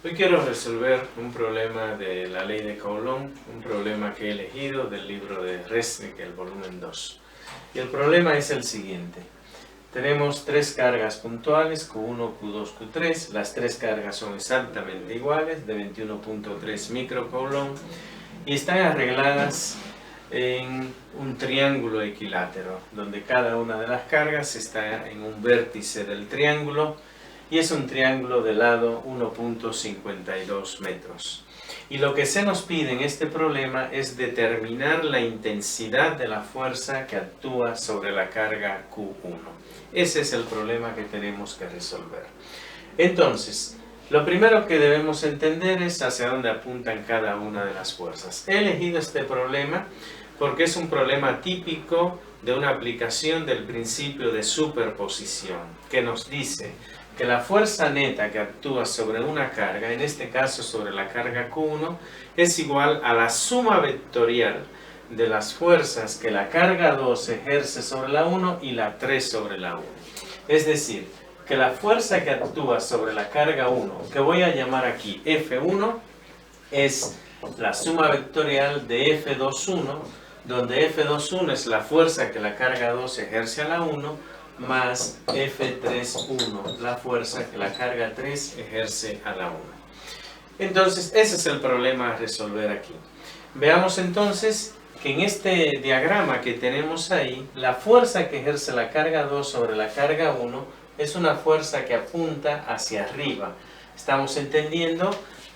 Hoy quiero resolver un problema de la ley de Coulomb, un problema que he elegido del libro de Resnick, el volumen 2. Y el problema es el siguiente. Tenemos tres cargas puntuales, Q1, Q2, Q3. Las tres cargas son exactamente iguales, de 21.3 microcoulomb, y están arregladas en un triángulo equilátero, donde cada una de las cargas está en un vértice del triángulo, y es un triángulo de lado 1.52 metros. Y lo que se nos pide en este problema es determinar la intensidad de la fuerza que actúa sobre la carga Q1. Ese es el problema que tenemos que resolver. Entonces, lo primero que debemos entender es hacia dónde apuntan cada una de las fuerzas. He elegido este problema porque es un problema típico de una aplicación del principio de superposición, que nos dice que la fuerza neta que actúa sobre una carga, en este caso sobre la carga Q1, es igual a la suma vectorial de las fuerzas que la carga 2 ejerce sobre la 1 y la 3 sobre la 1. Es decir, que la fuerza que actúa sobre la carga 1, que voy a llamar aquí F1, es la suma vectorial de F21, donde F21 es la fuerza que la carga 2 ejerce a la 1, más F31, la fuerza que la carga 3 ejerce a la 1. Entonces, ese es el problema a resolver aquí. Veamos entonces que en este diagrama que tenemos ahí, la fuerza que ejerce la carga 2 sobre la carga 1 es una fuerza que apunta hacia arriba. Estamos entendiendo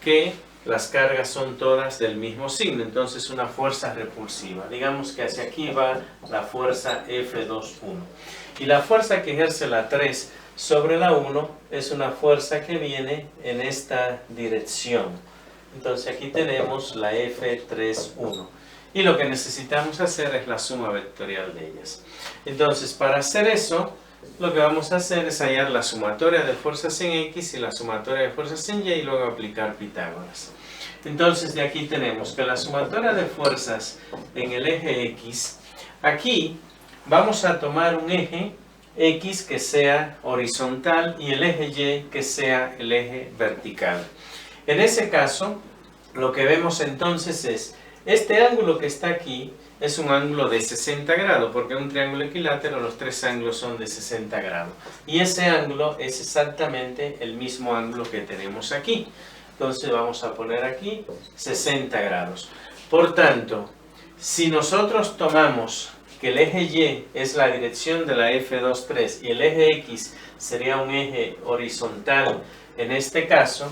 que las cargas son todas del mismo signo, entonces una fuerza repulsiva. Digamos que hacia aquí va la fuerza F21. Y la fuerza que ejerce la 3 sobre la 1 es una fuerza que viene en esta dirección. Entonces aquí tenemos la F31. Y lo que necesitamos hacer es la suma vectorial de ellas. Entonces, para hacer eso, lo que vamos a hacer es hallar la sumatoria de fuerzas en X y la sumatoria de fuerzas en Y y luego aplicar Pitágoras. Entonces, de aquí tenemos que la sumatoria de fuerzas en el eje X, aquí vamos a tomar un eje X que sea horizontal y el eje Y que sea el eje vertical. En ese caso, lo que vemos entonces es, este ángulo que está aquí es un ángulo de 60 grados, porque en un triángulo equilátero los tres ángulos son de 60 grados. Y ese ángulo es exactamente el mismo ángulo que tenemos aquí. Entonces vamos a poner aquí 60 grados. Por tanto, si nosotros tomamos que el eje Y es la dirección de la F23 y el eje X sería un eje horizontal en este caso,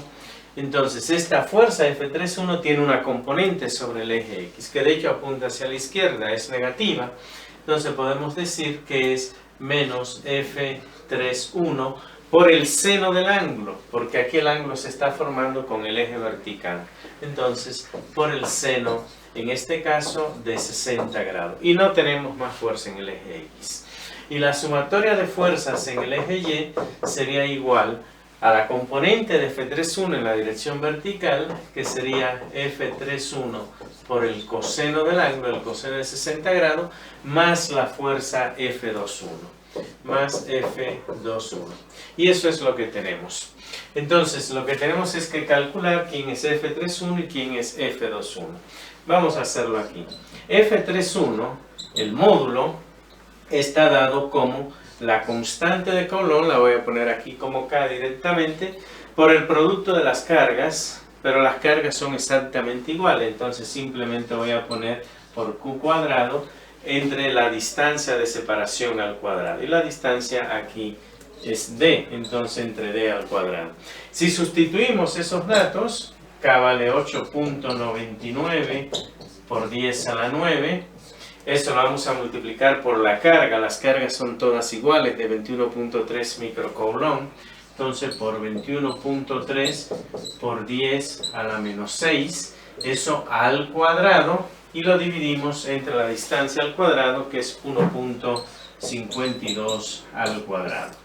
entonces esta fuerza F31 tiene una componente sobre el eje X, que de hecho apunta hacia la izquierda, es negativa. Entonces podemos decir que es menos F31 por el seno del ángulo, porque aquí el ángulo se está formando con el eje vertical. Entonces, por el seno, en este caso, de 60 grados. Y no tenemos más fuerza en el eje X. Y la sumatoria de fuerzas en el eje Y sería igual a la componente de F31 en la dirección vertical, que sería F31 por el coseno del ángulo, el coseno de 60 grados, más la fuerza F21, más F21. Y eso es lo que tenemos. Entonces, lo que tenemos es que calcular quién es F31 y quién es F21. Vamos a hacerlo aquí. F31, el módulo, está dado como la constante de Coulomb, la voy a poner aquí como K directamente, por el producto de las cargas, pero las cargas son exactamente iguales, entonces simplemente voy a poner por Q cuadrado entre la distancia de separación al cuadrado, y la distancia aquí es D, entonces entre D al cuadrado. Si sustituimos esos datos, K vale 8.99 por 10 a la 9, eso lo vamos a multiplicar por la carga, las cargas son todas iguales, de 21.3 microcoulomb, entonces por 21.3 por 10 a la menos 6, eso al cuadrado, y lo dividimos entre la distancia al cuadrado, que es 1.52 al cuadrado.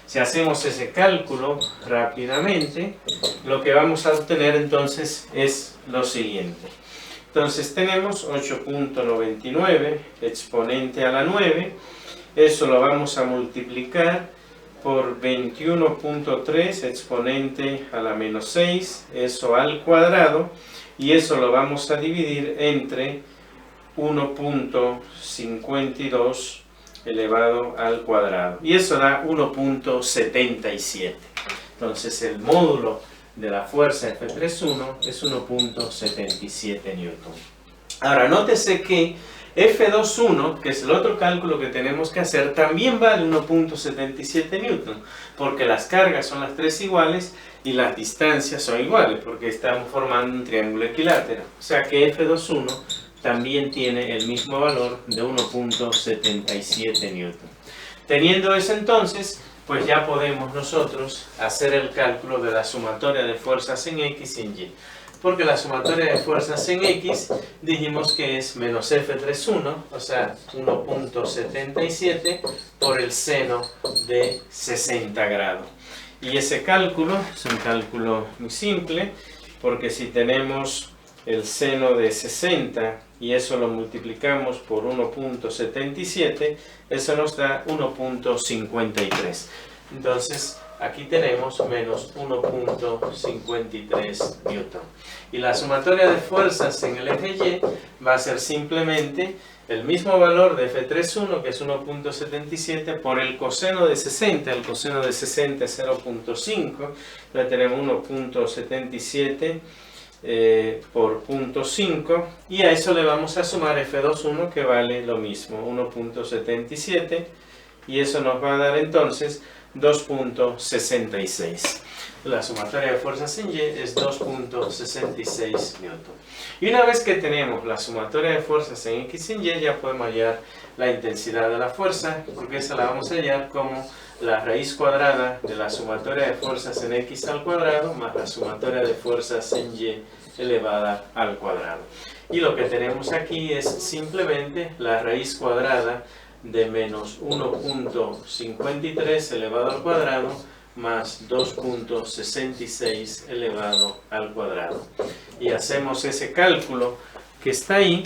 Si hacemos ese cálculo rápidamente, lo que vamos a obtener entonces es lo siguiente. Entonces tenemos 8.99 exponente a la 9, eso lo vamos a multiplicar por 21.3 exponente a la menos 6, eso al cuadrado, y eso lo vamos a dividir entre 1.52 elevado al cuadrado, y eso da 1.77. Entonces el módulo de la fuerza F3.1 es 1.77 newton. Ahora nótese que F2.1, que es el otro cálculo que tenemos que hacer, también vale 1.77 newton, porque las cargas son las tres iguales y las distancias son iguales, porque estamos formando un triángulo equilátero. O sea que F2.1 también tiene el mismo valor de 1.77 newton. Teniendo eso entonces, pues ya podemos nosotros hacer el cálculo de la sumatoria de fuerzas en X y en Y. Porque la sumatoria de fuerzas en X dijimos que es menos F3.1, o sea, 1.77 por el seno de 60 grados. Y ese cálculo es un cálculo muy simple, porque si tenemos el seno de 60 y eso lo multiplicamos por 1.77, eso nos da 1.53. Entonces, aquí tenemos menos 1.53 newton. Y la sumatoria de fuerzas en el eje Y va a ser simplemente el mismo valor de F3.1, que es 1.77, por el coseno de 60. El coseno de 60 es 0.5. Entonces tenemos 1.77 por 0.5. Y a eso le vamos a sumar F2.1, que vale lo mismo, 1.77. Y eso nos va a dar entonces 2.66. La sumatoria de fuerzas en Y es 2.66 newton. Y una vez que tenemos la sumatoria de fuerzas en X y en Y, ya podemos hallar la intensidad de la fuerza, porque esa la vamos a hallar como la raíz cuadrada de la sumatoria de fuerzas en X al cuadrado más la sumatoria de fuerzas en Y elevada al cuadrado. Y lo que tenemos aquí es simplemente la raíz cuadrada de menos 1.53 elevado al cuadrado más 2.66 elevado al cuadrado. Y hacemos ese cálculo que está ahí,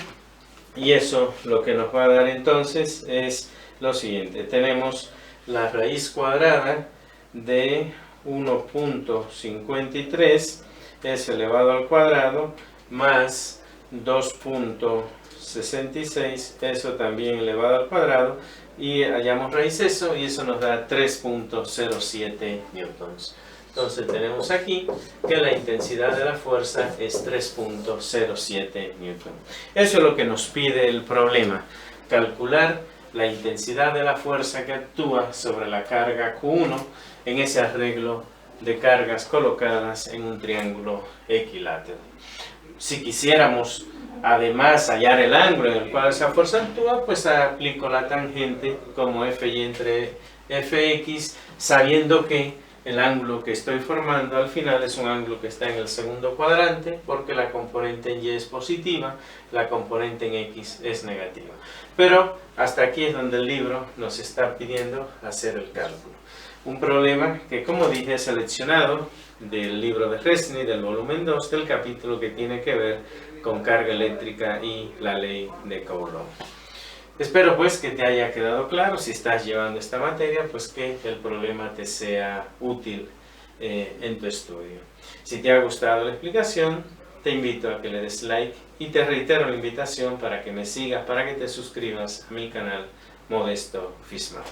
y eso lo que nos va a dar entonces es lo siguiente. Tenemos la raíz cuadrada de 1.53 es elevado al cuadrado más 2.66, eso también elevado al cuadrado, y hallamos raíz eso, y eso nos da 3.07 newtons. Entonces tenemos aquí que la intensidad de la fuerza es 3.07 newton. Eso es lo que nos pide el problema, calcular la intensidad de la fuerza que actúa sobre la carga Q1 en ese arreglo de cargas colocadas en un triángulo equilátero. Si quisiéramos además hallar el ángulo en el cual esa fuerza actúa, pues aplico la tangente como FY entre Fx, sabiendo que el ángulo que estoy formando al final es un ángulo que está en el segundo cuadrante, porque la componente en Y es positiva, la componente en X es negativa. Pero hasta aquí es donde el libro nos está pidiendo hacer el cálculo. Un problema que, como dije, he seleccionado del libro de Resnick, del volumen 2, del capítulo que tiene que ver con carga eléctrica y la ley de Coulomb. Espero pues que te haya quedado claro, si estás llevando esta materia, pues que el problema te sea útil en tu estudio. Si te ha gustado la explicación, te invito a que le des like y te reitero la invitación para que me sigas, para que te suscribas a mi canal Modesto Fismal.